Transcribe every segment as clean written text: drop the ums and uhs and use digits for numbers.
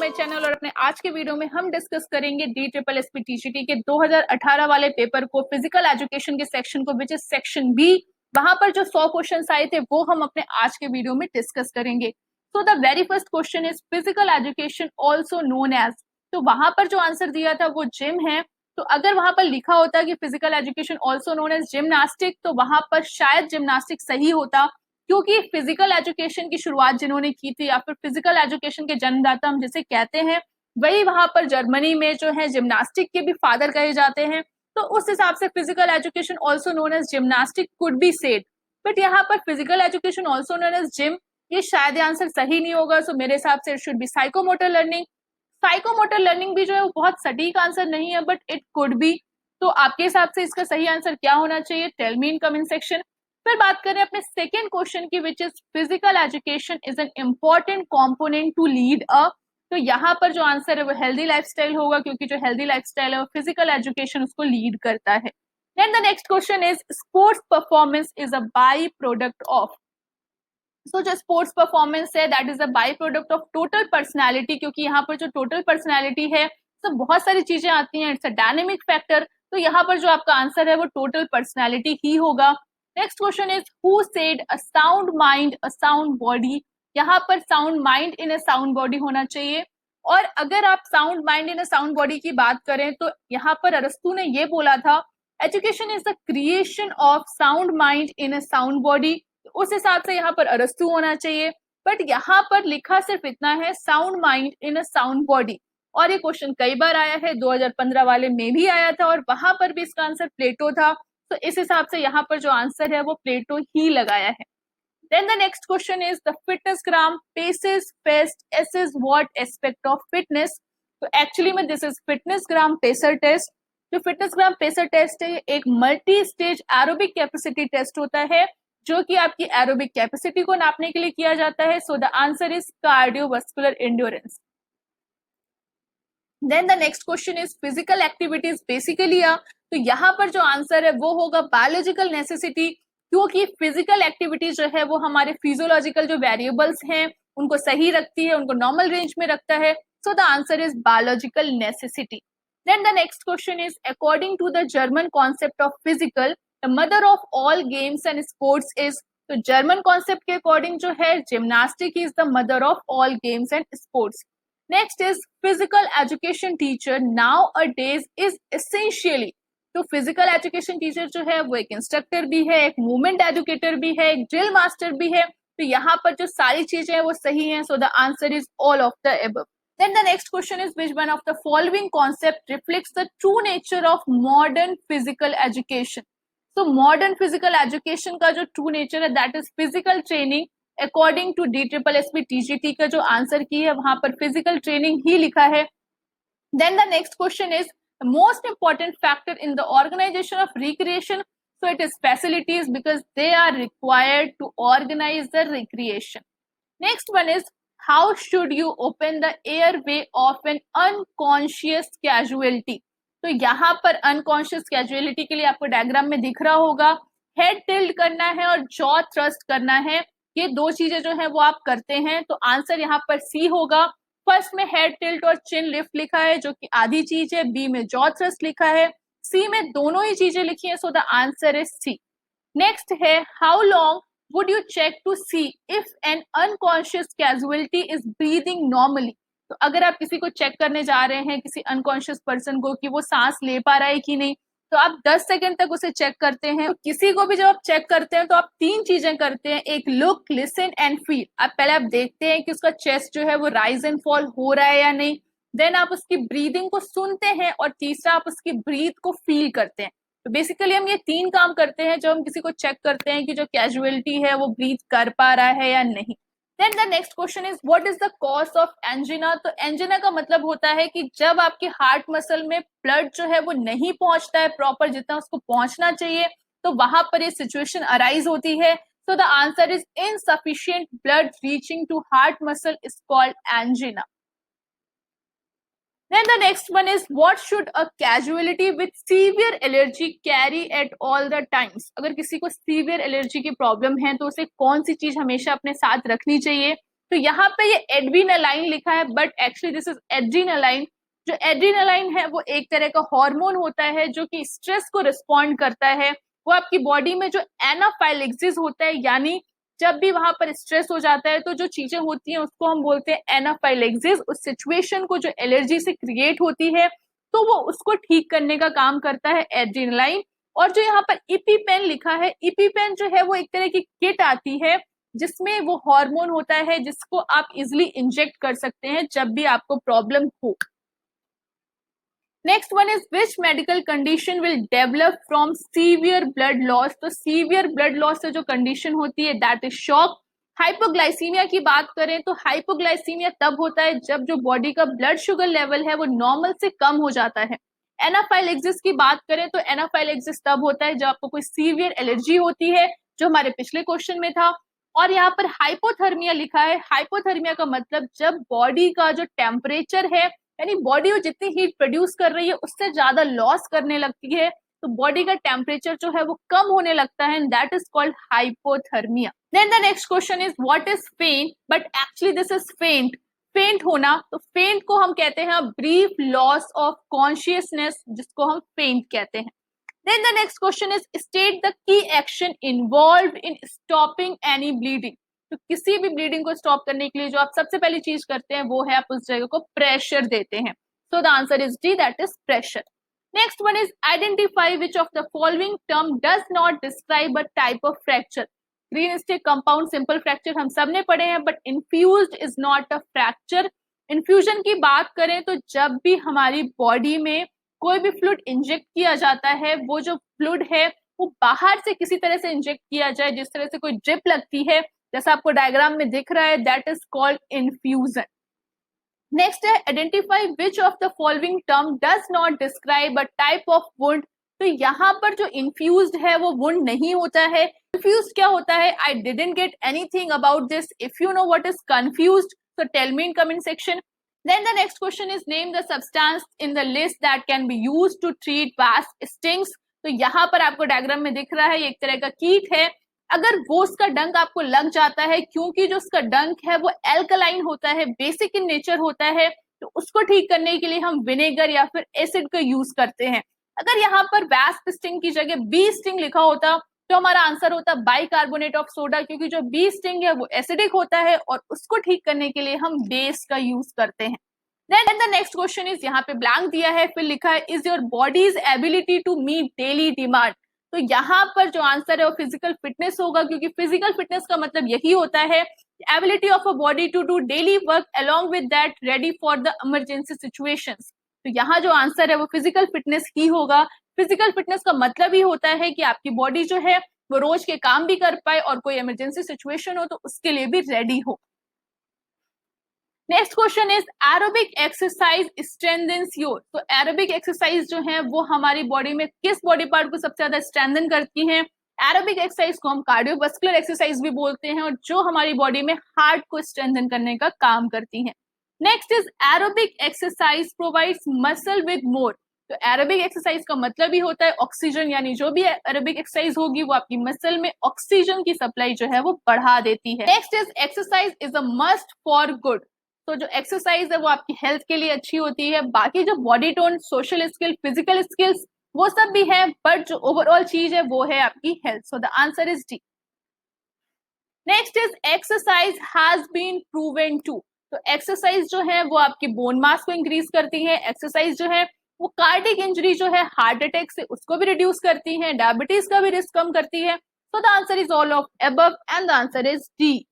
My channel और अपने आज के वीडियो में हम डिस्कस करेंगे DSSP TGT के 2018 वाले पेपर को, फिजिकल एजुकेशन के सेक्शन को, विच इज सेक्शन बी। वहां पर जो 100 क्वेश्चंस आए थे वो हम अपने आज के वीडियो में डिस्कस करेंगे। So the very first question is physical education also known as. तो वहां पर जो आंसर दिया था वो जिम है। तो अगर वहां पर लिखा होता कि physical education also known as gymnastic, तो वहां पर शायद जिमनास्टिक सही होता, क्योंकि फिजिकल एजुकेशन की शुरुआत जिन्होंने की थी या फिर फिजिकल एजुकेशन के जन्मदाता हम जिसे कहते हैं, वही वहां पर जर्मनी में जो है जिमनास्टिक के भी फादर कहे जाते हैं। तो उस हिसाब से physical education also known as gymnastic could be said. But यहाँ पर physical education also known as gym, ये शायद आंसर सही नहीं होगा। सो मेरे हिसाब से it should be psychomotor learning. Psychomotor learning भी जो है वो बहुत सटीक आंसर नहीं है, बट इट कुड बी। तो आपके हिसाब से इसका सही आंसर क्या होना चाहिए? Tell me in comment section. फिर बात करें अपने सेकेंड क्वेश्चन की, which is physical education is an important component to lead a. तो यहाँ पर जो आंसर है वो हेल्दी लाइफस्टाइल होगा, क्योंकि जो हेल्दी लाइफस्टाइल है वो फिजिकल एजुकेशन उसको लीड करता है। Then the next question is sports performance is a by product of. So जो स्पोर्ट्स परफॉर्मेंस है that is a by product of total personality, क्योंकि यहाँ पर जो टोटल पर्सनैलिटी है तो बहुत सारी चीजें आती हैं, इट्स अ डायनेमिक फैक्टर। तो यहाँ पर जो आपका आंसर है वो टोटल पर्सनैलिटी ही होगा। Next question is who said a sound mind a sound body. यहाँ पर sound mind in a sound body होना चाहिए। और अगर आप sound mind in a sound body की बात करें तो यहाँ पर अरस्तु ने ये बोला था, education is the creation of sound mind in a sound body. उस हिसाब से यहाँ पर अरस्तु होना चाहिए। बट यहाँ पर लिखा सिर्फ इतना है, sound mind in a sound body. और ये क्वेश्चन कई बार आया है, 2015 वाले में भी आया था और वहां पर भी इसका आंसर प्लेटो था। तो इस हिसाब से यहाँ पर जो आंसर है वो प्लेटो ही लगाया है। Then the next question is the fitness gram pacer test assesses what aspect of fitness. तो एक्चुअली में this is fitness gram pacer test. जो फिटनेस ग्राम पेसर टेस्ट है एक multi stage aerobic capacity test होता है, जो कि आपकी एरोबिक कैपेसिटी को नापने के लिए किया जाता है। So the answer is cardiovascular endurance. Then the next question is physical activities basically. तो यहाँ पर जो आंसर है वो होगा बायोलॉजिकल नेसेसिटी, क्योंकि फिजिकल एक्टिविटीज जो है वो हमारे फिजियोलॉजिकल जो वेरिएबल्स हैं उनको सही रखती है, उनको नॉर्मल रेंज में रखता है। So the answer is biological necessity. Then the next question is according to the German concept of physical the mother of all games and sports is. तो जर्मन कॉन्सेप्ट के अकॉर्डिंग जो है gymnastic is the mother of all games and sports. Next is physical education teacher nowadays is essentially. तो physical education teacher जो है वो एक instructor भी है, एक मूवमेंट एजुकेटर भी है, एक ड्रिल मास्टर भी है। तो यहाँ पर जो सारी चीजें हैं वो सही हैं। So the answer is all of the above. Then the next question is which one of the following concept reflects the true nature of modern physical education? So modern physical education का जो true nature है that is physical training according to DSSP TGT का जो answer की है वहां पर physical training ही लिखा है। Then the next question is the most important factor in the organization of recreation. So it is facilities because they are required to organize the recreation. Next one is how should you open the airway of an unconscious casualty? तो यहाँ पर unconscious casualty के लिए आपको diagram में दिख रहा होगा, हेड टिल्ट करना है और जॉ थ्रस्ट करना है। ये दो चीजें जो है वो आप करते हैं। तो आंसर यहाँ पर सी होगा। फर्स्ट में हेड टिल्ट और चिन लिफ्ट लिखा है जो कि आधी चीज है, बी में जॉ थ्रस्ट लिखा है, सी में दोनों ही चीजें लिखी है। So the answer is C. Next है how long would you check to see if an unconscious casualty is breathing normally? तो अगर आप किसी को चेक करने जा रहे हैं, किसी अनकॉन्शियस पर्सन को, कि वो सांस ले पा रहा है कि नहीं, तो आप 10 सेकंड तक उसे चेक करते हैं। तो किसी को भी जब आप चेक करते हैं तो आप तीन चीजें करते हैं, एक लुक, लिसन एंड फील। पहले आप देखते हैं कि उसका चेस्ट जो है वो राइज एंड फॉल हो रहा है या नहीं, देन आप उसकी ब्रीदिंग को सुनते हैं और तीसरा आप उसकी ब्रीथ को फील करते हैं। तो बेसिकली हम ये तीन काम करते हैं जब हम किसी को चेक करते हैं कि जो कैजुअलिटी है वो ब्रीथ कर पा रहा है या नहीं। Then the next question is what is the cause of angina. तो एंजिना का मतलब होता है कि जब आपके हार्ट मसल में ब्लड जो है वो नहीं पहुंचता है प्रॉपर जितना उसको पहुंचना चाहिए, तो वहां पर ये सिचुएशन अराइज होती है। So the answer is insufficient blood reaching to heart muscle is called angina. Then the next one is what should a casualty with severe allergy carry at all the times? अगर किसी को severe allergy की problem है तो उसे कौन सी चीज हमेशा अपने साथ रखनी चाहिए? तो तो यहाँ पे ये एड्रीनालाइन लिखा है, बट एक्चुअली दिस इज एड्रीनालाइन। जो एड्रीनालाइन है वो एक तरह का हार्मोन होता है जो कि स्ट्रेस को रिस्पॉन्ड करता है। वो आपकी बॉडी में जो एनाफाइलेक्सिस होता है, यानी जब भी वहां पर स्ट्रेस हो जाता है तो जो चीजें होती हैं उसको हम बोलते हैं एनाफाइलेक्सिस। उस सिचुएशन को जो एलर्जी से क्रिएट होती है तो वो उसको ठीक करने का काम करता है एड्रेनालाइन। और जो यहाँ पर इपीपेन लिखा है, इपीपेन जो है वो एक तरह की किट आती है जिसमें वो हार्मोन होता है जिसको आप इजिली इंजेक्ट कर सकते हैं जब भी आपको प्रॉब्लम हो। Next one is which medical condition will develop from severe blood loss. तो सीवियर ब्लड लॉस से जो कंडीशन होती है दैट इज शॉक। हाइपोग्लाइसीमिया की बात करें तो हाइपोग्लाइसीमिया तब होता है जब जो बॉडी का ब्लड शुगर लेवल है वो नॉर्मल से कम हो जाता है। एनाफाइलेक्सिस की बात करें तो एनाफाइलेक्सिस तब होता है जब आपको कोई सीवियर एलर्जी होती है, जो हमारे पिछले क्वेश्चन में था। और यहाँ पर हाइपोथर्मिया लिखा है। हाइपोथर्मिया का मतलब जब बॉडी का जो टेम्परेचर है, यानी बॉडी वो जितनी हीट प्रोड्यूस कर रही है उससे ज्यादा लॉस करने लगती है, तो बॉडी का टेम्परेचर जो है वो कम होने लगता है, that is called hypothermia. Then the next question is what is faint, but actually this is faint. Faint होना, तो फेंट को हम कहते हैं ब्रीफ लॉस ऑफ कॉन्शियसनेस, जिसको हम फेंट कहते हैं। Then the next question is state the key action involve in stopping any bleeding. तो किसी भी ब्लीडिंग को स्टॉप करने के लिए जो आप सबसे पहली चीज करते हैं वो है आप उस जगह को प्रेशर देते हैं। So the answer is D, that is pressure. Next one is identify which of the following term does not describe a type of fracture. Green stick compound simple fracture हम सबने पढ़े हैं, but infused is not a fracture. Infusion की बात करें तो जब भी हमारी बॉडी में कोई भी फ्लूइड इंजेक्ट किया जाता है, वो जो फ्लूइड है वो बाहर से किसी तरह से इंजेक्ट किया जाए, जिस तरह से कोई ड्रिप लगती है, जैसा आपको डायग्राम में दिख रहा है, that is called infusion. Next है identify which of the following term does not describe a type of wound. तो यहाँ पर जो इन्फ्यूज्ड है वो वुंड नहीं होता है। कंफ्यूज्ड क्या होता है? I didn't get anything about this. If you know what is confused so tell me in comment section. Then the next question is name the substance in the list that can be used to treat wasp stings. तो यहाँ पर आपको diagram में दिख रहा है ये एक तरह का कीट है। अगर वो उसका डंक आपको लग जाता है, क्योंकि जो उसका डंक है वो एल्कलाइन होता है, बेसिक इन नेचर होता है, तो उसको ठीक करने के लिए हम विनेगर या फिर एसिड का यूज करते हैं। अगर यहाँ पर वास्प स्टिंग की जगह बी स्टिंग लिखा होता तो हमारा आंसर होता बाइकार्बोनेट ऑफ सोडा, क्योंकि जो बी स्टिंग है वो एसिडिक होता है और उसको ठीक करने के लिए हम बेस का यूज करते हैं। Then the next question is, यहाँ पे ब्लैंक दिया है, फिर लिखा है is your body's ability to meet daily demand. तो यहाँ पर जो आंसर है वो फिजिकल फिटनेस होगा, क्योंकि फिजिकल फिटनेस का मतलब यही होता है ability of a body to do daily work along with that ready for the emergency situations. तो यहाँ जो आंसर है वो फिजिकल फिटनेस ही होगा। फिजिकल फिटनेस का मतलब ही होता है कि आपकी बॉडी जो है वो रोज के काम भी कर पाए और कोई इमरजेंसी सिचुएशन हो तो उसके लिए भी रेडी हो। Next question is aerobic exercise strengthens your. तो एरोबिक एक्सरसाइज जो है वो हमारी बॉडी में किस बॉडी पार्ट को सबसे ज्यादा स्ट्रेंथन करती हैं? एरोबिक एक्सरसाइज को हम कार्डियोवास्कुलर एक्सरसाइज भी बोलते हैं, और जो हमारी बॉडी में हार्ट को स्ट्रेंथन करने का काम करती हैं। Next is aerobic exercise provides muscle with more. तो एरोबिक एक्सरसाइज का मतलब ही होता है ऑक्सीजन, यानी जो भी एरोबिक एक्सरसाइज होगी वो आपकी मसल में ऑक्सीजन की सप्लाई जो है वो बढ़ा देती है। Next is exercise is a must for good. तो जो एक्सरसाइज है वो आपकी हेल्थ के लिए अच्छी होती है। बाकी जो body tone, social skill, physical skills वो सब भी है, बट जो ओवरऑल चीज है वो है आपकी health. So the answer is D. Next is exercise has been proven to. तो एक्सरसाइज जो है वो आपकी बोन मास को इंक्रीज करती है। एक्सरसाइज जो है वो कार्डिक इंजरी जो है हार्ट अटैक से उसको भी रिड्यूस करती है, डायबिटीज का भी रिस्क कम करती है। So the answer is all of above and the answer is D.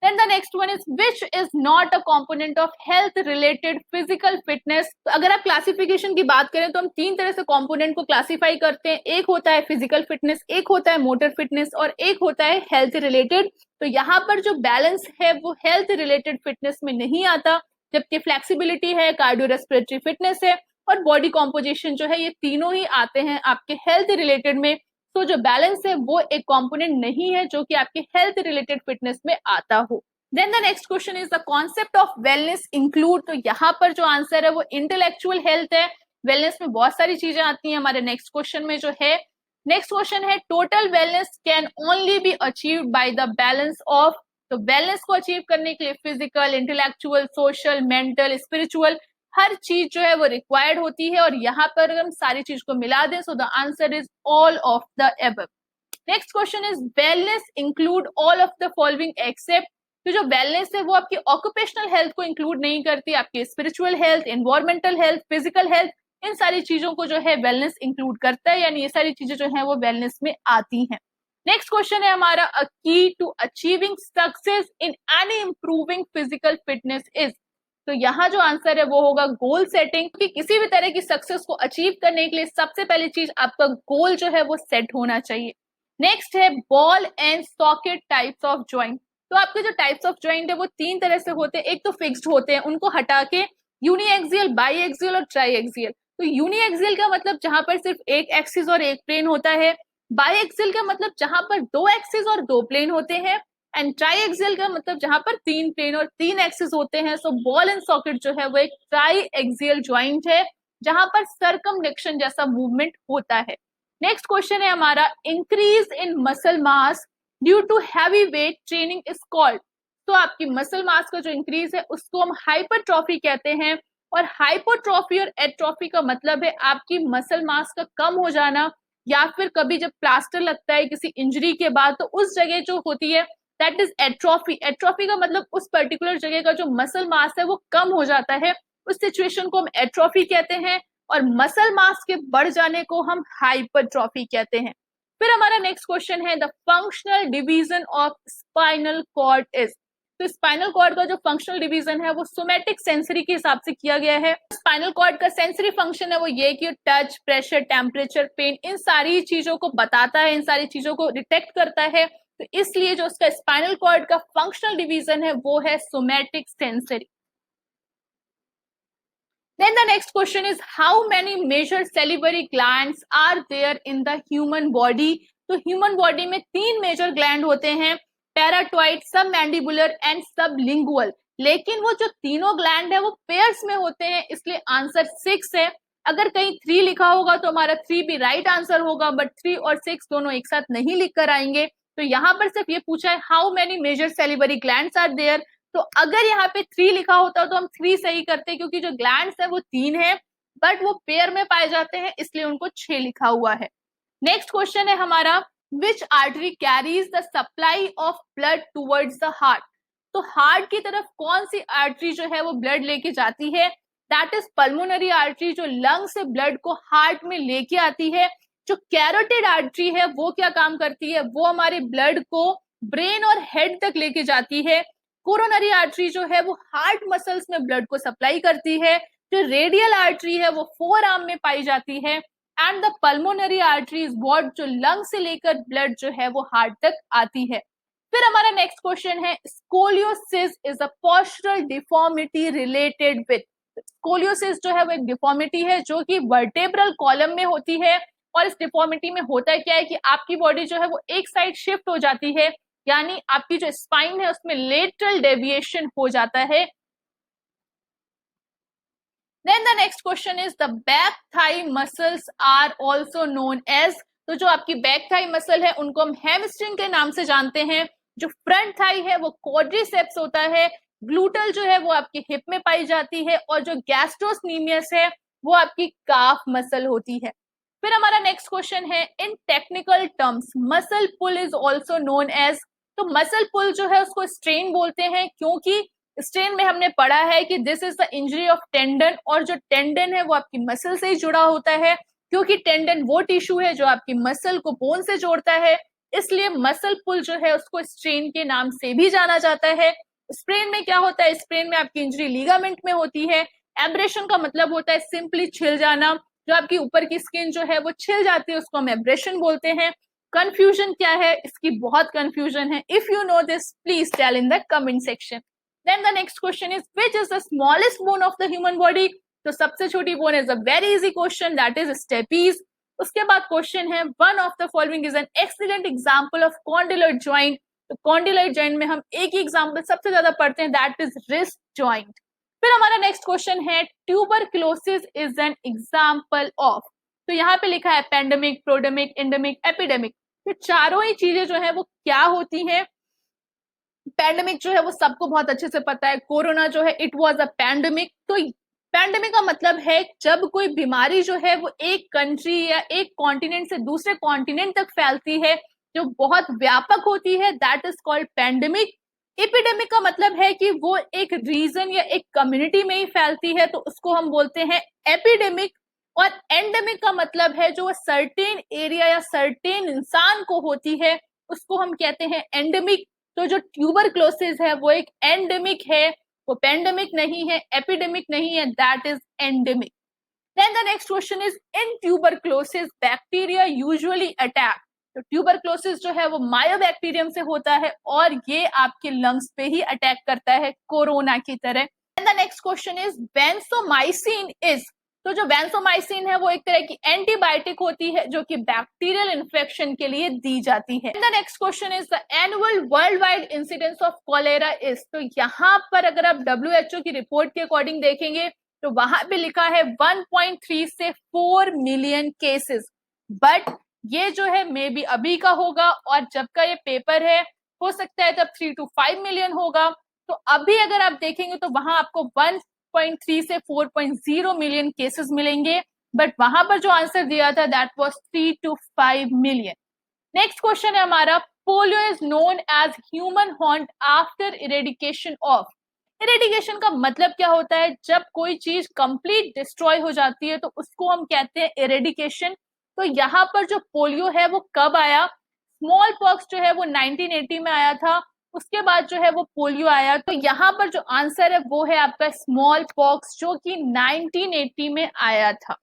Then the next one is which is not a component of health related physical fitness। तो अगर आप क्लासिफिकेशन की बात करें तो हम तीन तरह से कंपोनेंट को क्लासिफाई करते हैं। एक होता है फिजिकल फिटनेस, एक होता है मोटर फिटनेस और एक होता है हेल्थ रिलेटेड। तो यहाँ पर जो बैलेंस है वो हेल्थ रिलेटेड फिटनेस में नहीं आता, जबकि फ्लेक्सिबिलिटी है, कार्डियो रेस्पिरेटरी फिटनेस है और बॉडी कॉम्पोजिशन जो है, ये तीनों ही आते हैं आपके हेल्थ रिलेटेड में। तो जो बैलेंस है वो एक कंपोनेंट नहीं है जो कि आपके हेल्थ रिलेटेड फिटनेस में आता हो। Then the next question is the concept of wellness include. तो यहाँ पर जो आंसर है वो इंटेलेक्चुअल हेल्थ है। वेलनेस में बहुत सारी चीजें आती हैं हमारे नेक्स्ट क्वेश्चन में जो है। नेक्स्ट क्वेश्चन है total wellness can only be achieved by the balance of. तो वेलनेस को अचीव करने के लिए physical, intellectual, social, mental, spiritual हर चीज जो है वो रिक्वायर्ड होती है, और यहाँ पर अगर हम सारी चीज को मिला दें, सो the answer is all of the above. Next question is wellness include all of the following except. तो जो वेलनेस है वो आपकी ऑक्यूपेशनल हेल्थ को इंक्लूड नहीं करती, आपकी spiritual health, environmental health, physical health, इन सारी चीजों को जो है वेलनेस इंक्लूड करता है, यानी ये सारी चीजें जो है वो वेलनेस में आती हैं। नेक्स्ट क्वेश्चन है हमारा, a key to achieving success in any improving physical fitness is. तो यहाँ जो आंसर है वो होगा गोल सेटिंग, कि किसी भी तरह की सक्सेस को अचीव करने के लिए सबसे पहली चीज आपका गोल जो है वो सेट होना चाहिए। नेक्स्ट है ball and socket types of joint. तो आपके जो टाइप्स ऑफ जॉइंट है वो तीन तरह से होते हैं। एक तो फिक्स्ड होते हैं, उनको हटा के यूनिएक्सियल, बाईएक्सियल और ट्राईएक्सियल। तो यूनिएक्सियल का मतलब जहां पर सिर्फ एक एक्सिस और एक प्लेन होता है, बाईएक्सियल का मतलब जहां पर दो एक्सिस और दो प्लेन होते हैं, एंड ट्राईएक्सियल का मतलब जहां पर तीन प्लेन और तीन एक्सिस होते हैं। सो बॉल एंड सॉकेट जो है वो एक ट्राईएक्सियल जॉइंट है, जहां पर सर्कमडक्शन जैसा मूवमेंट होता है। नेक्स्ट क्वेश्चन है हमारा, increase in muscle mass due to heavy weight training is called. तो आपकी मसल मास का जो इंक्रीज है उसको हम हाइपरट्रॉफी कहते हैं, और हाइपोट्रॉफी और एट्रॉफी का मतलब है आपकी मसल मास का कम हो जाना, या फिर कभी जब प्लास्टर लगता है किसी इंजरी के बाद तो उस जगह जो होती है दैट इज एट्रॉफी। एट्रॉफी का मतलब उस पर्टिकुलर जगह का जो मसल मास है वो कम हो जाता है, उस सिचुएशन को हम एट्रॉफी कहते हैं, और मसल मास के बढ़ जाने को हम हाइपरट्रॉफी कहते हैं। फिर हमारा नेक्स्ट क्वेश्चन है, the functional division of spinal cord is. तो स्पाइनल कॉर्ड का जो फंक्शनल डिवीजन है वो सोमैटिक सेंसरी के हिसाब से किया गया है। स्पाइनल कॉर्ड का सेंसरी फंक्शन है वो ये कि टच, प्रेशर, टेम्परेचर, पेन, इन सारी चीजों को बताता है, इन सारी चीजों को डिटेक्ट करता है। तो इसलिए जो उसका स्पाइनल कॉर्ड का फंक्शनल डिवीजन है वो है somatic sensory. Then the next question is, how many major salivary glands are there in the human body? तो human body में तीन major gland होते हैं, पैराटॉइड, सबमैंडिबुलर एंड सबलिंगुअल। लेकिन वो जो तीनों ग्लैंड है वो पेयर्स में होते हैं, इसलिए आंसर 6 है। अगर कहीं 3 लिखा होगा तो हमारा 3 भी राइट आंसर होगा, बट 3 और 6 दोनों एक साथ नहीं लिख कर आएंगे। तो यहाँ पर सिर्फ ये पूछा है how many major salivary glands are there. तो अगर यहाँ पे 3 लिखा होता तो हम 3 सही करते, क्योंकि जो ग्लैंड्स है वो 3 है, बट वो पेयर में पाए जाते हैं, इसलिए उनको 6 लिखा हुआ है। नेक्स्ट क्वेश्चन है हमारा, which artery carries the supply of blood towards the heart. तो हार्ट की तरफ कौन सी आर्टरी जो है वो ब्लड लेके जाती है, दैट इज पल्मोनरी आर्टरी, जो लंग से ब्लड को हार्ट में लेके आती है। जो कैरोटिड आर्टरी है वो क्या काम करती है, वो हमारे ब्लड को ब्रेन और हेड तक लेके जाती है। कोरोनरी आर्टरी जो है वो हार्ट मसल्स में ब्लड को सप्लाई करती है। जो रेडियल आर्टरी है वो फोर आर्म में पाई जाती है, and the pulmonary artery is what, जो लंग से लेकर ब्लड जो है वो हार्ट तक आती है। फिर हमारा नेक्स्ट क्वेश्चन है, scoliosis is a postural deformity related with. Scoliosis जो है वो एक डिफॉर्मिटी है जो कि वर्टेब्रल कॉलम में होती है, और इस डिफॉर्मिटी में होता है क्या है कि आपकी बॉडी जो है वो एक साइड शिफ्ट हो जाती है, यानी आपकी जो स्पाइन है उसमें लेटरल डेविएशन हो जाता है। Then the next question is, the back thigh muscles are also known as। तो जो आपकी बैक थाई मसल है उनको हम हैमस्ट्रिंग के नाम से जानते हैं। जो फ्रंट थाई है वो क्वाड्रिसेप्स होता है। ग्लूटल जो है वो आपकी हिप में पाई जाती है, और जो गैस्ट्रोस्नीमियस है वो आपकी काफ मसल होती है। फिर हमारा नेक्स्ट क्वेश्चन है, in technical terms muscle pull is also known as. तो मसल पुल जो है उसको स्ट्रेन बोलते हैं, क्योंकि स्ट्रेन में हमने पढ़ा है कि this is the injury of tendon, और जो टेंडन है वो आपकी मसल से ही जुड़ा होता है, क्योंकि टेंडन वो टिश्यू है जो आपकी मसल को बोन से जोड़ता है, इसलिए मसल पुल जो है उसको स्ट्रेन के नाम से भी जाना जाता है। स्प्रेन में क्या होता है, स्प्रेन में आपकी इंजरी लिगामेंट में होती है। एब्रेशन का मतलब होता है सिंपली छिल जाना, जो आपकी ऊपर की स्किन जो है वो छिल जाती है उसको हम एब्रेशन बोलते हैं। कंफ्यूजन क्या है, इसकी बहुत कंफ्यूजन है। If you know this please tell in the comment section. Then the next question is, which is the smallest bone of the human body? तो सबसे छोटी bone is a very easy question, that is stapes। उसके बाद question है, one of the following is an excellent example of condylar joint। तो condylar joint में हम एक ही एग्जाम्पल सबसे ज्यादा पढ़ते हैं, that is wrist joint। फिर हमारा नेक्स्ट क्वेश्चन है, tuberculosis is an example of। तो यहाँ पे लिखा है पेंडेमिक, प्रोडेमिक, एंडेमिक, एपिडेमिक। तो चारों ही चीजें जो है वो क्या होती हैं, पैंडेमिक जो है वो सबको बहुत अच्छे से पता है, कोरोना जो है इट वाज अ पैंडेमिक। तो पैंडेमिक का मतलब है जब कोई बीमारी जो है वो एक कंट्री या एक कॉन्टिनेंट से दूसरे कॉन्टिनेंट तक फैलती है, जो बहुत व्यापक होती है, that is called pandemic. Epidemic का मतलब है कि वो एक रीजन या एक कम्युनिटी में ही फैलती है, तो उसको हम बोलते हैं एपिडेमिक। और एंडेमिक का मतलब है जो सर्टेन एरिया या सर्टेन इंसान को होती है, उसको हम कहते हैं एंडेमिक। तो जो ट्यूबरक्लोसिस है वो एक एंडेमिक है, वो पेंडेमिक नहीं है, एपिडेमिक नहीं है, that is endemic. Then the next question is, in tuberculosis bacteria usually attack। तो ट्यूबरक्लोसिस जो है वो मायोबैक्टीरियम से होता है और ये आपके लंग्स पे ही अटैक करता है कोरोना की तरह। And the next question is, vancomycin is। तो जो वैंसोमाइसिन है वो एक तरह की एंटीबायोटिक होती है जो कि बैक्टीरियल इन्फेक्शन के लिए दी जाती है। The next question is the annual world wide incidence of cholera is. तो यहाँ पर अगर आप WHO की रिपोर्ट के अकॉर्डिंग देखेंगे तो वहां पे लिखा है 1.3 से 4 मिलियन केसेस, बट ये जो है मे बी अभी का होगा और जब का ये पेपर है हो सकता है तब 3 to 5 मिलियन होगा। तो अभी अगर आप देखेंगे तो वहां आपको 1.3 से 4.0 मिलियन केसेस मिलेंगे, बट वहां पर जो आंसर दिया था that was 3 to 5 million. Next question है हमारा, polio is known as human haunt after eradication of. Eradication का मतलब क्या होता है, जब कोई चीज कंप्लीट डिस्ट्रॉय हो जाती है तो उसको हम कहते हैं इरेडिकेशन। तो यहाँ पर जो पोलियो है वो कब आया, स्मॉल पॉक्स जो है वो 1980 में आया था, उसके बाद जो है वो पोलियो आया। तो यहाँ पर जो आंसर है वो है आपका स्मॉल पॉक्स जो कि 1980 में आया था।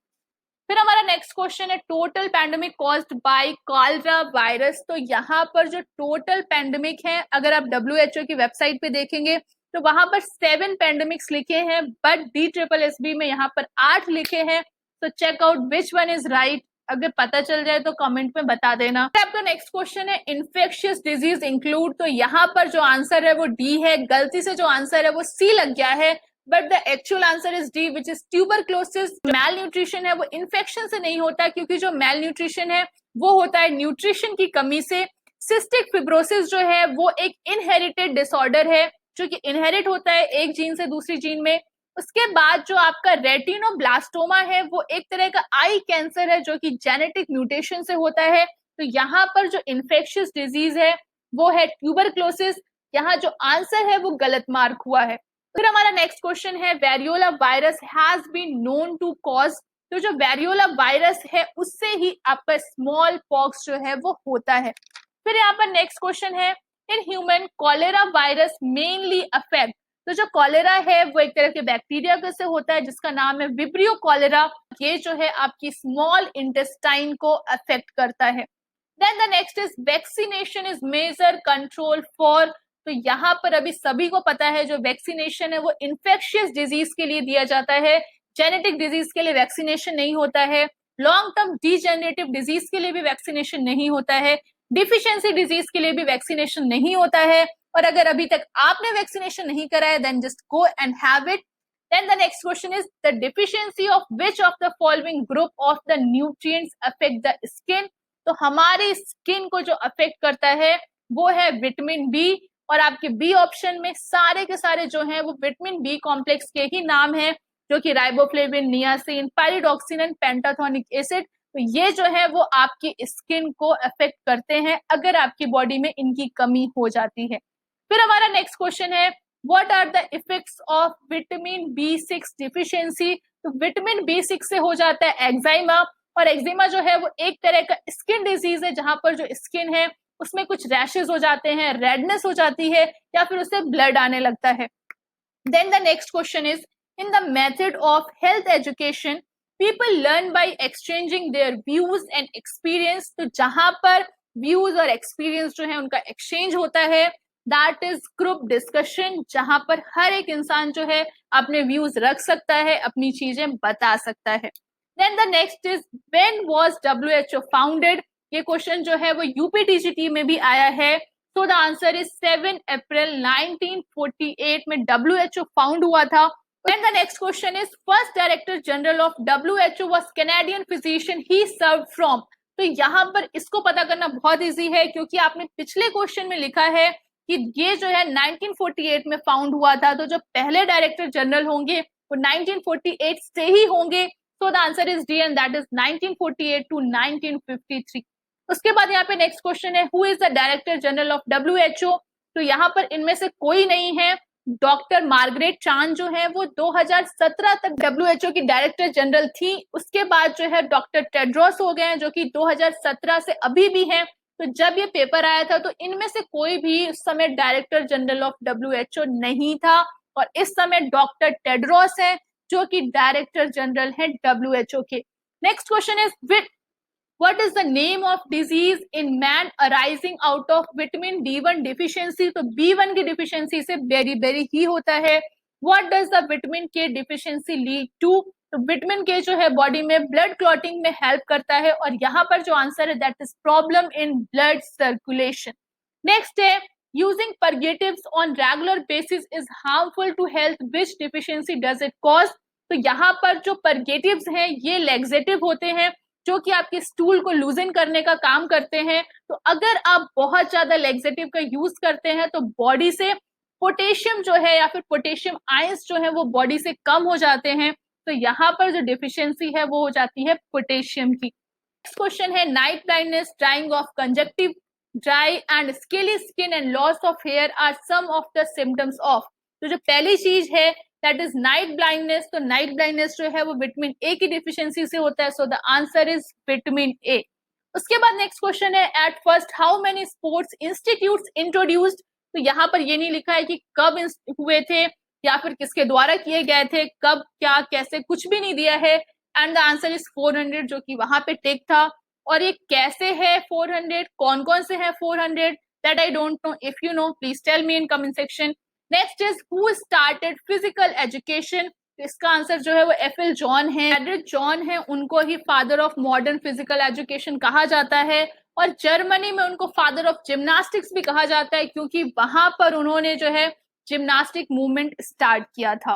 फिर हमारा नेक्स्ट क्वेश्चन है, total pandemic caused by cholera virus. तो यहाँ पर जो टोटल पैंडेमिक है अगर आप WHO की वेबसाइट पे देखेंगे तो वहां पर 7 पैंडेमिक्स लिखे हैं, बट DSSB में यहाँ पर 8 लिखे हैं। तो check out which one is right, अगर पता चल जाए तो कमेंट में बता देना। आपका नेक्स्ट क्वेश्चन है, इन्फेक्शियस डिजीज इंक्लूड। तो यहाँ पर जो आंसर है वो डी है, गलती से जो आंसर है वो सी लग गया है, but the actual answer is D which is tuberculosis. Mail nutrition है वो इन्फेक्शन से नहीं होता, क्योंकि जो मेल न्यूट्रिशन है वो होता है न्यूट्रिशन की कमी से। सिस्टिक फिब्रोसिस जो है वो एक इनहेरिटेड डिसऑर्डर है जो कि इनहेरिट होता है एक जीन से दूसरी जीन में। उसके बाद जो आपका रेटिनोब्लास्टोमा है वो एक तरह का आई कैंसर है जो कि जेनेटिक म्यूटेशन से होता है। तो यहाँ पर जो इन्फेक्शियस डिजीज है वो है ट्यूबरक्लोसिस। यहाँ जो आंसर है वो गलत मार्क हुआ है। फिर हमारा नेक्स्ट क्वेश्चन है, variola virus has been known to cause. तो जो वेरियोला वायरस है उससे ही आपका स्मॉल पॉक्स जो है वो होता है। फिर यहाँ पर नेक्स्ट क्वेश्चन है, in human cholera virus mainly affect. तो जो कॉलेरा है वो एक तरह के बैक्टीरिया से होता है जिसका नाम है विब्रियो कॉलेरा। ये जो है आपकी स्मॉल इंटेस्टाइन को अफेक्ट करता है। Then the next is, vaccination is major control for. तो यहाँ पर अभी सभी को पता है जो वैक्सीनेशन है वो इन्फेक्शियस डिजीज के लिए दिया जाता है, जेनेटिक डिजीज के लिए वैक्सीनेशन नहीं होता है, लॉन्ग टर्म डीजेनरेटिव डिजीज के लिए भी वैक्सीनेशन नहीं होता है, डिफिशियंसी डिजीज के लिए भी वैक्सीनेशन नहीं होता है। और अगर अभी तक आपने वैक्सीनेशन नहीं कराया then just go and have it. Then the next question is, the deficiency of which of the following group of the nutrients affect the skin. तो हमारी स्किन को जो अफेक्ट करता है वो है विटामिन बी, और आपके बी ऑप्शन में सारे के सारे जो हैं वो विटामिन बी कॉम्प्लेक्स के ही नाम है, जो कि riboflavin, niacin, pyridoxine and pantothenic acid. तो ये जो है वो आपकी स्किन को अफेक्ट करते हैं अगर आपकी बॉडी में इनकी कमी हो जाती है। फिर हमारा नेक्स्ट क्वेश्चन है, what are the effects of vitamin B6 deficiency. तो विटामिन B6 से हो जाता है एक्साइमा, और एक्जिमा जो है वो एक तरह का स्किन डिजीज है जहां पर जो स्किन है उसमें कुछ रैशेस हो जाते हैं, रेडनेस हो जाती है, या फिर उससे ब्लड आने लगता है। Then the next question is, in the method of health education people learn by exchanging their views and experience. तो जहां पर व्यूज और एक्सपीरियंस जो है उनका एक्सचेंज होता है दैट इज ग्रुप डिस्कशन, जहां पर हर एक इंसान जो है अपने व्यूज रख सकता है, अपनी चीजें बता सकता है। Then the next is, when was WHO founded. ये क्वेश्चन जो है वो UPTGT में भी आया है। तो द आंसर इज 7 अप्रैल 1948 में WHO फाउंड हुआ था। Then the next question is, first director general of WHO was Canadian physician he served from। तो यहाँ पर इसको पता करना बहुत इजी है क्योंकि आपने पिछले क्वेश्चन में लिखा है कि ये जो है 1948 में फाउंड हुआ था, तो जो पहले डायरेक्टर जनरल होंगे वो 1948 से ही होंगे। So the answer is D and that is 1948 to 1953। उसके बाद यहाँ पे नेक्स्ट क्वेश्चन है, who is the director general of WHO? तो यहाँ पर इनमें से कोई नहीं है। डॉक्टर मार्गरेट चान जो है वो 2017 तक WHO की डायरेक्टर जनरल थी। उसके बाद जो है डॉक्टर टेड्रोस हो गए हैं जो कि 2017 से अभी भी हैं। तो जब ये पेपर आया था तो इनमें से कोई भी उस समय डायरेक्टर जनरल ऑफ WHO नहीं था, और इस समय डॉक्टर टेड्रोस है जो कि डायरेक्टर जनरल है WHO के। Next question is What is the name of disease in man arising out of vitamin D1 deficiency? तो B1 की deficiency से beriberi ही होता है। What does the vitamin K deficiency lead to? तो vitamin K जो है body में blood clotting में help करता है, और यहाँ पर जो आंसर है that is problem in blood circulation. Next है, using purgatives on regular basis is harmful to health. Which deficiency does it cause? तो यहाँ पर जो purgatives हैं ये laxative होते हैं जो कि आपके स्टूल को लूजन करने का काम करते हैं। तो अगर आप बहुत ज्यादा लेक्सेटिव का यूज करते हैं तो बॉडी से पोटेशियम जो है या फिर पोटेशियम आयंस जो है वो बॉडी से कम हो जाते हैं। तो यहाँ पर जो डिफिशियंसी है वो हो जाती है पोटेशियम की। नेक्स्ट क्वेश्चन है, night blindness, drying of conjunctiva, dry and scaly skin and loss of hair are some of the symptoms of. तो जो पहली चीज है दैट इज नाइट ब्लाइंडनेस, तो नाइट ब्लाइंडनेस जो है वो विटामिन ए की डिफिशियंसी से होता है। So the answer is vitamin A. उसके बाद नेक्स्ट क्वेश्चन है, at first how many sports institutes introduced? तो यहाँ पर ये नहीं लिखा है कि कब हुए थे या फिर किसके द्वारा किए गए थे, कब क्या कैसे कुछ भी नहीं दिया है। एंड द आंसर इज 400 जो कि वहां पे टिक था। और ये कैसे है 400, कौन कौन से है 400, that I don't know. If you know please tell me in comment section. Next is who started physical education? इसका आंसर जो है वो एफिल जॉन है। एड्रिक जॉन है, उनको ही father of modern physical education कहा जाता है। और जर्मनी में उनको फादर ऑफ जिम्नास्टिक्स भी कहा जाता है क्योंकि वहां पर उन्होंने जो है जिम्नास्टिक मूवमेंट स्टार्ट किया था।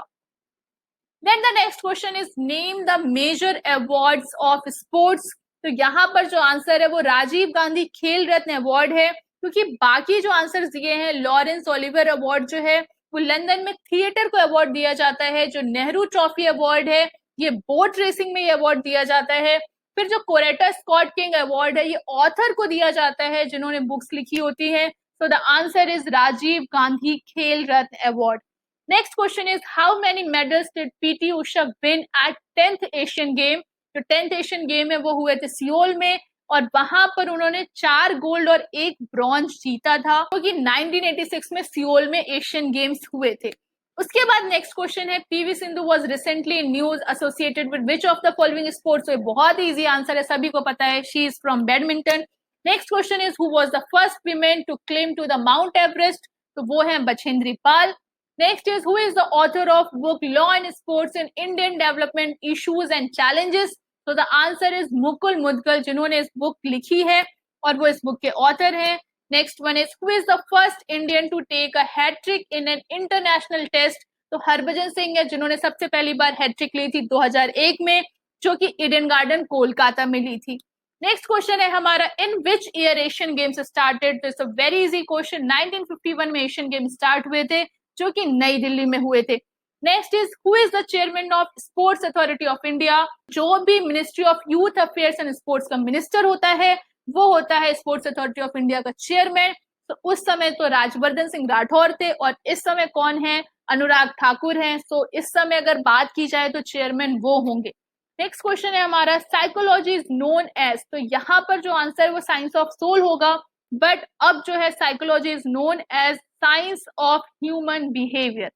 Then the next question is name the major awards of sports. तो यहाँ पर जो आंसर है वो राजीव गांधी खेल रत्न अवार्ड है, क्योंकि बाकी जो आंसर दिए हैं, लॉरेंस ओलिवर अवार्ड जो है वो लंदन में थिएटर को अवार्ड दिया जाता है। जो नेहरू ट्रॉफी अवार्ड है ये बोट रेसिंग में ये अवार्ड दिया जाता है। फिर जो कोरेटा स्कॉट किंग अवार्ड है ये ऑथर को दिया जाता है जिन्होंने बुक्स लिखी होती हैं। So the answer is Rajiv Gandhi Khel Ratna award. Next question is how many medals did PT Usha win at 10th Asian game? जो 10th एशियन गेम है वो हुए थे सियोल में, और वहां पर उन्होंने 4 गोल्ड और 1 ब्रॉन्ज जीता था, क्योंकि 1986 में सियोल में एशियन गेम्स हुए थे। उसके बाद नेक्स्ट क्वेश्चन है, PV Sindhu was recently in news associated with which of the following sports? तो बहुत इजी आंसर है, सभी को पता है, she is from badminton. Next question is who was the first women to claim to the Mount Everest? तो वो है Bachendri Pal. Next is who is the author of book law and sports in Indian development issues and challenges? तो the answer is Mukul Mudgal, जिन्होंने इस book लिखी है और वो इस बुक के ऑथर हैं। Next one is who is the first Indian to take a hattrick in an international test? तो हरभजन सिंह है, जिन्होंने सबसे पहली बार हैट्रिक ली थी 2001 में, जो कि ईडन गार्डन कोलकाता में ली थी। नेक्स्ट क्वेश्चन है हमारा, in which year Asian games started? तो it's a very easy question. 1951 में एशियन गेम्स स्टार्ट हुए थे जो कि नई दिल्ली में हुए थे। Next is who is the chairman of sports authority of India? जो भी ministry of youth affairs and sports का मिनिस्टर होता है वो होता है स्पोर्ट्स अथॉरिटी ऑफ इंडिया का चेयरमैन। तो उस समय तो राजवर्धन सिंह राठौर थे, और इस समय कौन है? अनुराग ठाकुर हैं। सो इस समय अगर बात की जाए तो चेयरमैन वो होंगे। नेक्स्ट क्वेश्चन है हमारा, साइकोलॉजी इज नोन एज? तो यहाँ पर जो आंसर है वो साइंस ऑफ सोल होगा, बट अब जो है psychology is known as science of human behaviour.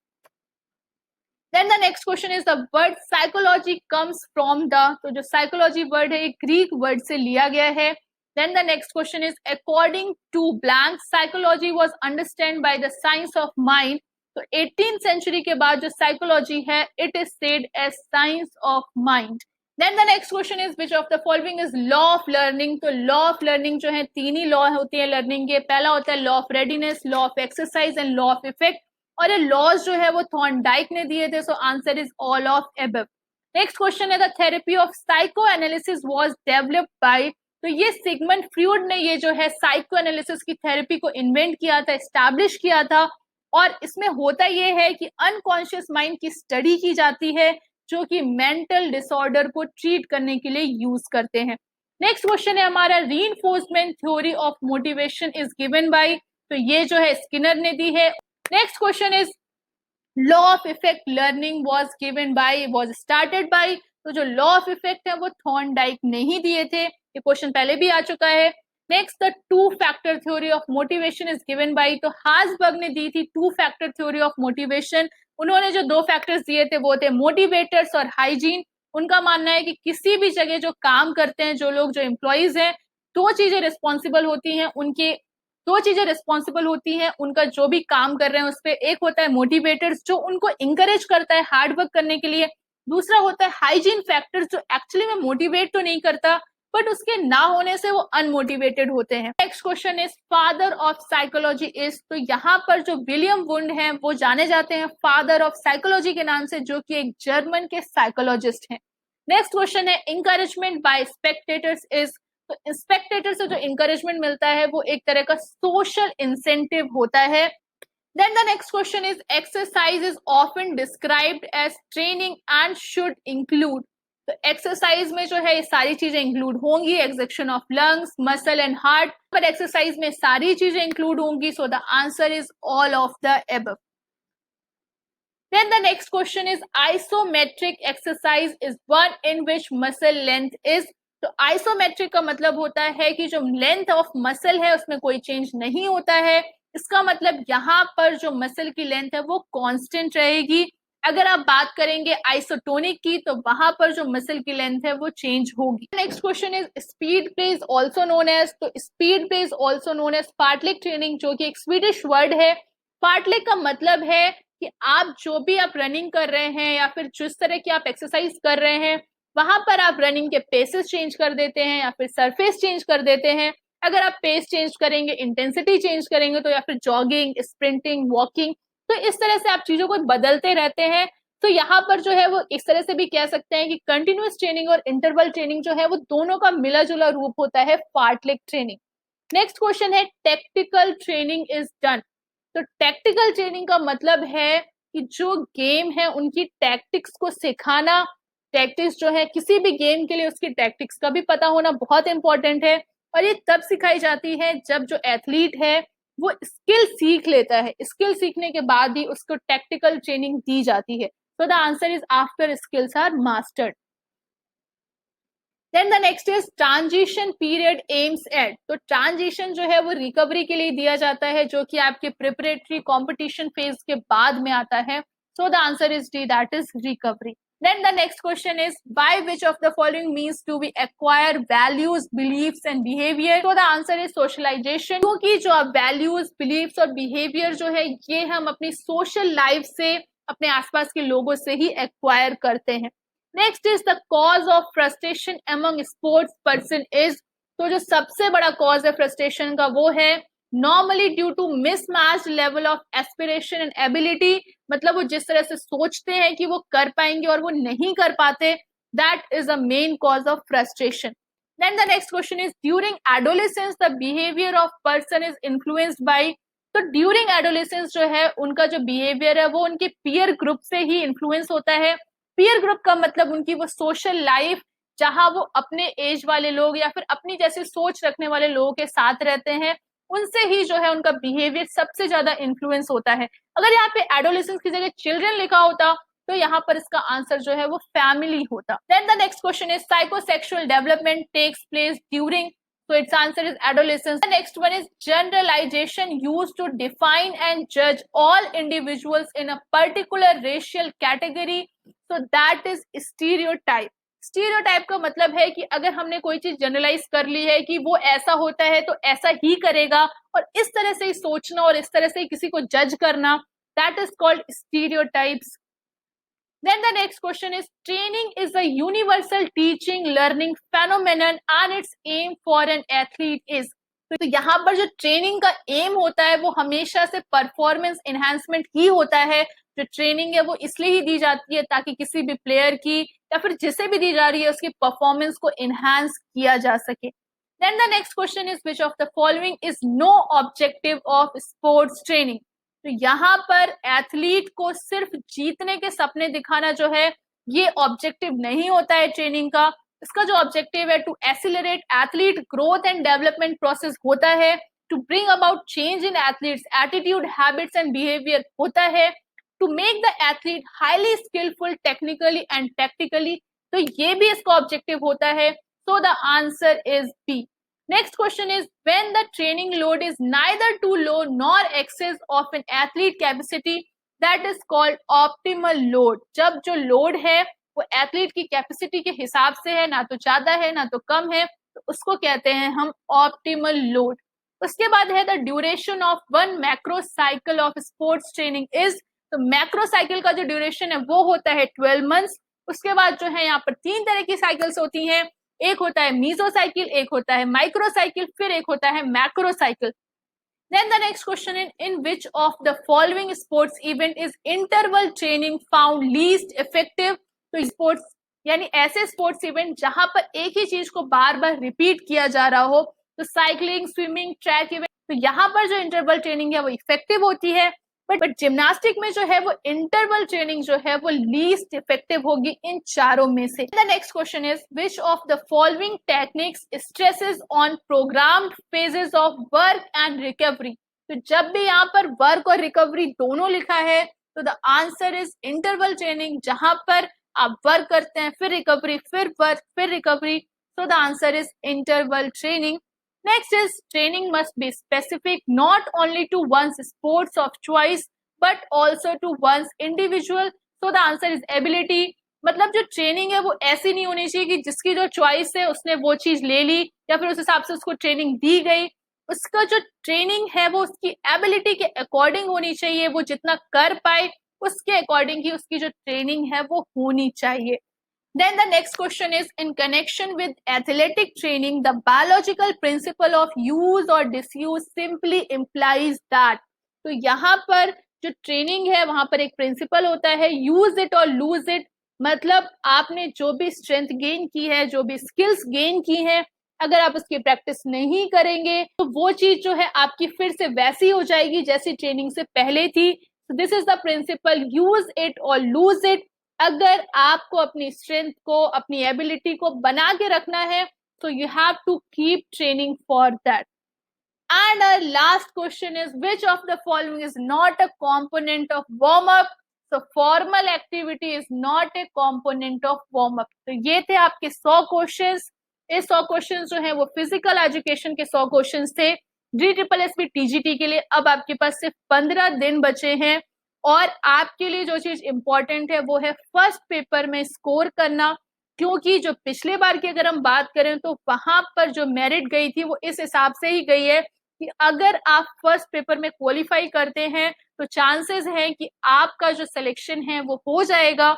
Then the next question is the word psychology comes from the, तो जो psychology word है ये ग्रीक वर्ड से लिया गया है। Then the next question is according to blank psychology was understood by the science of mind। तो 18th century के बाद जो psychology है it is said as science of mind। Then the next question is which of the following is law of learning? तो law of learning जो है 3 ही law होती है लर्निंग के। पहला होता है law of readiness, law of exercise and law of effect, और ये लॉज जो है वो थॉर्नडाइक ने दिए थे। So answer is all of above. Next question है, the therapy of psychoanalysis was developed by? तो ये सिगमंड फ्रॉइड ने ये जो है साइको एनालिसिस की थेरेपी को इन्वेंट किया था, एस्टैब्लिश किया था। और इसमें होता ये है कि अनकॉन्शियस माइंड की स्टडी की जाती है जो कि मेंटल डिसऑर्डर को ट्रीट करने के लिए यूज करते हैं। नेक्स्ट क्वेश्चन है हमारा, reinforcement theory of motivation is given by, तो ये जो है स्किनर ने दी है। Next question is law of effect learning was given by, was started by, तो जो लॉ ऑफ इफेक्ट है वो थॉर्नडाइक ने ही दिए थे, ये क्वेश्चन पहले भी आ चुका है। Next, the two factor theory of motivation is given by, तो हार्सबर्ग ने दी थी two factor theory of motivation. उन्होंने जो दो फैक्टर्स दिए थे वो थे मोटिवेटर्स और हाइजीन। उनका मानना है कि किसी भी जगह जो काम करते हैं जो लोग, जो एम्प्लॉइज हैं, दो चीजें रिस्पॉन्सिबल होती हैं उनके, दो चीजें रिस्पॉन्सिबल होती हैं उनका जो भी काम कर रहे हैं उस पर। एक होता है मोटिवेटर्स जो उनको इंकरेज करता है हार्ड वर्क करने के लिए, दूसरा होता है हाइजीन फैक्टर्स जो एक्चुअली में मोटिवेट तो नहीं करता बट उसके ना होने से वो अनमोटिवेटेड होते हैं। Next question is father of psychology is, तो यहाँ पर जो विलियम वुंड हैं वो जाने जाते हैं फादर ऑफ साइकोलॉजी के नाम से, जो कि एक जर्मन के साइकोलॉजिस्ट हैं। नेक्स्ट क्वेश्चन है इंकरेजमेंट बाय स्पेक्टेटर्स इज, तो स्पेक्टेटर से जो इंकरेजमेंट मिलता है वो एक तरह का सोशल इंसेंटिव होता है। Then the next question is exercise is often described as training and should include, तो एक्सरसाइज में जो है ये सारी चीजें इंक्लूड होंगी, exertion of lungs, muscle and heart, पर एक्सरसाइज में सारी चीजें इंक्लूड होंगी, सो the answer is all of the above. Then the next question is isometric exercise is one in which muscle length is, तो आइसोमेट्रिक का मतलब होता है कि जो लेंथ ऑफ मसल है उसमें कोई चेंज नहीं होता है। इसका मतलब यहाँ पर जो मसल की लेंथ है वो कांस्टेंट रहेगी। अगर आप बात करेंगे आइसोटोनिक की तो वहां पर जो मसल की लेंथ है वो चेंज होगी। Next question is speed play is also known as, तो speed play is also known as fartlek training, जो कि एक स्वीडिश वर्ड है। फार्टलेग का मतलब है कि आप जो भी आप रनिंग कर रहे हैं या फिर जिस तरह की आप एक्सरसाइज कर रहे हैं वहां पर आप रनिंग के पेसेस चेंज कर देते हैं या फिर सरफेस चेंज कर देते हैं। अगर आप पेस चेंज करेंगे, इंटेंसिटी चेंज करेंगे, तो या फिर जॉगिंग, स्प्रिंटिंग, वॉकिंग, तो इस तरह से आप चीजों को बदलते रहते हैं। तो यहाँ पर जो है वो इस तरह से भी कह सकते हैं कि कंटिन्यूअस ट्रेनिंग और इंटरवल ट्रेनिंग जो है वो दोनों का मिला जुला रूप होता है फार्टलेग ट्रेनिंग। नेक्स्ट क्वेश्चन है टैक्टिकल ट्रेनिंग इज डन, तो टैक्टिकल ट्रेनिंग का मतलब है कि जो गेम है उनकी टैक्टिक्स को सिखाना। टैक्टिक्स जो है किसी भी गेम के लिए उसकी टैक्टिक्स का भी पता होना बहुत इंपॉर्टेंट है, और ये तब सिखाई जाती है जब जो एथलीट है वो स्किल सीख लेता है। स्किल सीखने के बाद ही उसको टैक्टिकल ट्रेनिंग दी जाती है। So the answer is after skills are mastered. Then the next is transition period aims at, तो ट्रांजिशन जो है वो रिकवरी के लिए दिया जाता है जो कि आपके प्रिपरेटरी कॉम्पिटिशन फेज के बाद में आता है। So the answer is D, that is recovery. Then the next question is by which of the following means do we acquire values, beliefs and behavior? So the answer is socialization, क्योंकि जो आप values, beliefs और behavior जो है ये हम अपनी social life से, अपने आसपास के लोगों से ही acquire करते हैं। Next is the cause of frustration among sports person is, तो जो सबसे बड़ा cause है frustration का वो है normally due to mismatched level of aspiration and ability, मतलब वो जिस तरह से सोचते हैं कि वो कर पाएंगे और वो नहीं कर पाते, that is a main cause of frustration. Then the next question is during adolescence the behaviour of person is influenced by, तो ड्यूरिंग एडोलेसेंस जो है उनका जो बिहेवियर है वो उनके पीयर ग्रुप से ही इन्फ्लुएंस होता है। पीयर ग्रुप का मतलब उनकी वो सोशल लाइफ जहां वो अपने एज वाले लोग या फिर अपनी जैसी सोच रखने वाले लोगों के साथ रहते हैं, उनसे ही जो है उनका बिहेवियर सबसे ज्यादा इन्फ्लुएंस होता है। अगर यहाँ पे एडोलेसेंस की जगह चिल्ड्रन लिखा होता तो यहाँ पर इसका आंसर जो है वो फैमिली होता। Then the next question is psychosexual development takes place during, so its answer is adolescence. The next one is generalization used to define and judge all individuals in a particular racial category, so that is stereotype. Stereotype का मतलब है कि अगर हमने कोई चीज generalise कर ली है कि वो ऐसा होता है तो ऐसा ही करेगा, और इस तरह से ही सोचना और इस तरह से ही किसी को जज करना, that is called stereotypes. Then the next question is training is a universal teaching learning phenomenon and its aim for an athlete is, तो यहाँ पर जो ट्रेनिंग का एम होता है वो हमेशा से परफॉर्मेंस एनहांसमेंट ही होता है। जो ट्रेनिंग है वो इसलिए ही दी जाती है ताकि किसी भी प्लेयर की या फिर जिसे भी दी जा रही है उसकी परफॉर्मेंस को एनहांस किया जा सके। Then the next question is which of the following is no objective of sports training? तो यहाँ पर एथलीट को सिर्फ जीतने के सपने दिखाना जो है ये ऑब्जेक्टिव नहीं होता है ट्रेनिंग का। इसका जो ऑब्जेक्टिव है to accelerate athlete growth and development process होता है, to bring about change in athlete's attitude habits and behaviour होता है, to make the athlete highly skilful technically and tactically, तो ये भी इसका ऑब्जेक्टिव होता है। So the answer is B. Next question is when the training load is neither too low nor excess of an athlete capacity, that is called optimal load. जब जो load है वो एथलीट की कैपेसिटी के हिसाब से है, ना तो ज्यादा है ना तो कम है, तो उसको कहते हैं हम ऑप्टिमल लोड। उसके बाद है the duration of one macro cycle of sports training is, तो मैक्रो साइकिल का जो ड्यूरेशन है वो होता है 12 मंथ्स। उसके बाद जो है यहाँ पर 3 तरह की साइकिल्स होती हैं, एक होता है मीजो साइकिल, एक होता है माइक्रो साइकिल, फिर एक होता है macro cycle. Then the next question is in which of the following sports event is interval training found least effective? तो स्पोर्ट्स यानी ऐसे स्पोर्ट्स इवेंट जहां पर एक ही चीज को बार बार रिपीट किया जा रहा हो, तो साइकिलिंग, स्विमिंग, ट्रैक इवेंट, तो यहाँ पर जो इंटरवल ट्रेनिंग है वो इफेक्टिव होती है। बट जिम्नास्टिक में जो है वो इंटरवल ट्रेनिंग जो है वो लीस्ट इफेक्टिव होगी इन चारों में से। The next question is which of the following techniques stresses on programmed phases of work and recovery? तो जब भी यहाँ पर वर्क और रिकवरी दोनों लिखा है तो the answer is interval training, जहां पर आप वर्क करते हैं फिर रिकवरी, फिर वर्क, फिर recovery, so the answer is interval training. Next is training must be specific not only to one's sports of choice but also to one's individual, so the answer is ability. मतलब जो training है वो ऐसी नहीं होनी चाहिए कि जिसकी जो चॉइस है उसने वो चीज ले ली या फिर उस हिसाब से उसको ट्रेनिंग दी गई। उसका जो ट्रेनिंग है वो उसकी एबिलिटी के अकॉर्डिंग होनी चाहिए, वो जितना कर पाए उसके अकॉर्डिंग ही उसकी जो ट्रेनिंग है वो होनी चाहिए। Then the next question is in connection with athletic training, the biological principle of use or disuse simply implies that. तो यहाँ पर जो ट्रेनिंग है वहां पर एक प्रिंसिपल होता है यूज इट और लूज इट, मतलब आपने जो भी स्ट्रेंथ गेन की है, जो भी स्किल्स गेन की है, अगर आप उसकी प्रैक्टिस नहीं करेंगे तो वो चीज जो है आपकी फिर से वैसी हो जाएगी जैसी ट्रेनिंग से पहले थी। This is the principal use it और लूज इट। अगर आपको अपनी स्ट्रेंथ को, अपनी एबिलिटी को बना के रखना है तो you have to keep training for that. And our last question is which of the following is not a component of warm up? So formal activity is not a component of warm up. तो ये थे आपके 100 questions. ये 100 questions जो है वो physical education के 100 questions थे DSSB TGT के लिए। अब आपके पास सिर्फ 15 दिन बचे हैं और आपके लिए जो चीज इंपॉर्टेंट है वो है फर्स्ट पेपर में स्कोर करना, क्योंकि जो पिछले बार की अगर हम बात करें तो वहां पर जो मेरिट गई थी वो इस हिसाब से ही गई है कि अगर आप फर्स्ट पेपर में क्वालिफाई करते हैं तो चांसेस है कि आपका जो सिलेक्शन है वो हो जाएगा।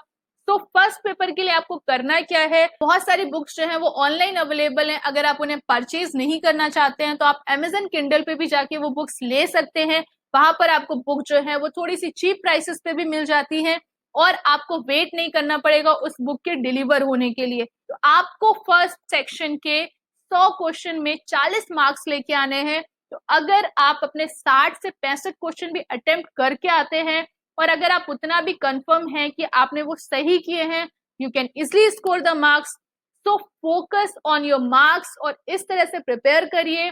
तो फर्स्ट पेपर के लिए आपको करना क्या है, बहुत सारी बुक्स जो है वो ऑनलाइन अवेलेबल हैं। अगर आप उन्हें परचेज नहीं करना चाहते हैं तो आप Amazon Kindle पे भी जाके वो बुक्स ले सकते हैं। वहां पर आपको बुक जो है वो थोड़ी सी चीप प्राइसेस पे भी मिल जाती है और आपको वेट नहीं करना पड़ेगा उस बुक के डिलीवर होने के लिए। तो आपको फर्स्ट सेक्शन के 100 क्वेश्चन में 40 मार्क्स लेके आने हैं। तो अगर आप अपने 60 से 65 क्वेश्चन भी अटेम्प्ट करके आते हैं और अगर आप उतना भी कंफर्म है कि आपने वो सही किए हैं, you can easily score the marks. So focus on your marks और इस तरह से प्रिपेयर करिए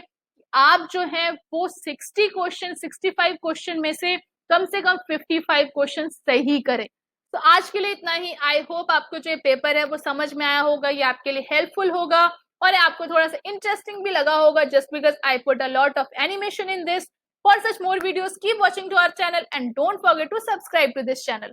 आप जो है वो 60 क्वेश्चन 65 क्वेश्चन में से कम 55 क्वेश्चन सही करें। तो आज के लिए इतना ही। आई होप आपको जो पेपर है वो समझ में आया होगा, ये आपके लिए हेल्पफुल होगा और आपको थोड़ा सा इंटरेस्टिंग भी लगा होगा just because I put a lot of animation in this. For such more videos keep watching to our channel and don't forget to subscribe to this channel.